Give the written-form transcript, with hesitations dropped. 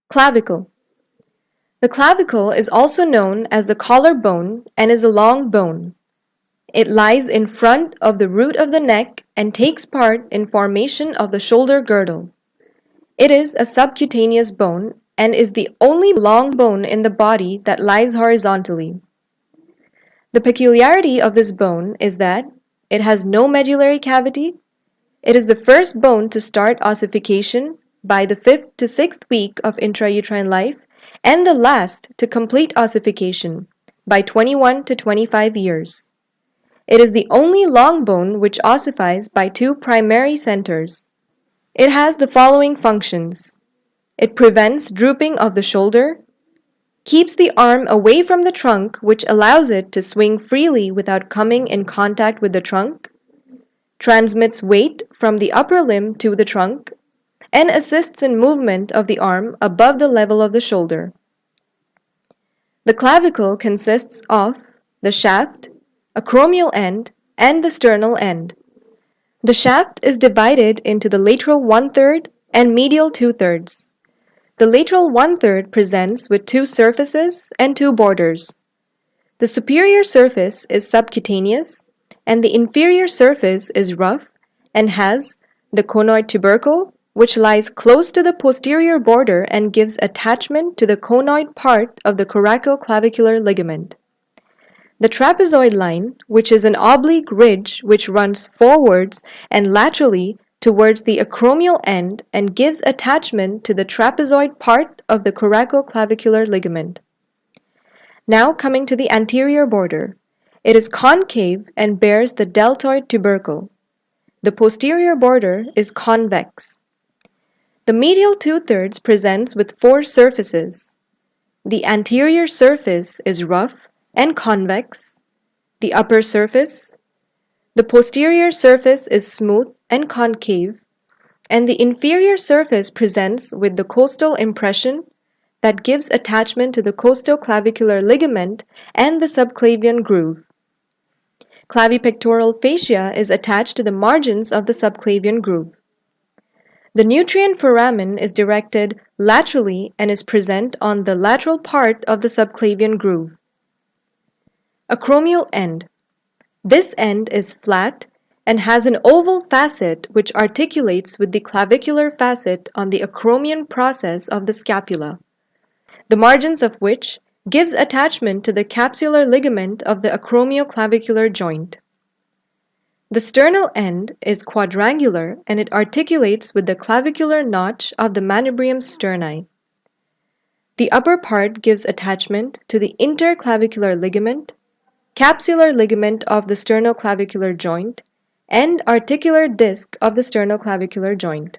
Clavicle. The clavicle is also known as the collarbone and is a long bone. It lies in front of the root of the neck and takes part in formation of the shoulder girdle. It is a subcutaneous bone and is the only long bone in the body that lies horizontally. The peculiarity of this bone is that it has no medullary cavity. It is the first bone to start ossification by the 5th to 6th week of intrauterine life and the last to complete ossification by 21 to 25 years. It is the only long bone which ossifies by two primary centers. It has the following functions. It prevents drooping of the shoulder, keeps the arm away from the trunk, which allows it to swing freely without coming in contact with the trunk, transmits weight from the upper limb to the trunk, and assists in movement of the arm above the level of the shoulder. The clavicle consists of the shaft, acromial end, and the sternal end. The shaft is divided into the lateral 1/3 and medial 2/3. The lateral 1/3 presents with two surfaces and two borders. The superior surface is subcutaneous, and the inferior surface is rough and has the conoid tubercle, which lies close to the posterior border and gives attachment to the conoid part of the coracoclavicular ligament. The trapezoid line, which is an oblique ridge which runs forwards and laterally towards the acromial end and gives attachment to the trapezoid part of the coracoclavicular ligament. Now coming to the anterior border. It is concave and bears the deltoid tubercle. The posterior border is convex. The medial 2/3 presents with four surfaces. The anterior surface is rough and convex, the upper surface. The posterior surface is smooth and concave, and the inferior surface presents with the costal impression that gives attachment to the costoclavicular ligament and the subclavian groove. Clavipectoral fascia is attached to the margins of the subclavian groove. The nutrient foramen is directed laterally and is present on the lateral part of the subclavian groove. Acromial end. This end is flat and has an oval facet which articulates with the clavicular facet on the acromion process of the scapula, the margins of which gives attachment to the capsular ligament of the acromioclavicular joint. The sternal end is quadrangular and it articulates with the clavicular notch of the manubrium sterni. The upper part gives attachment to the interclavicular ligament, capsular ligament of the sternoclavicular joint, and articular disc of the sternoclavicular joint.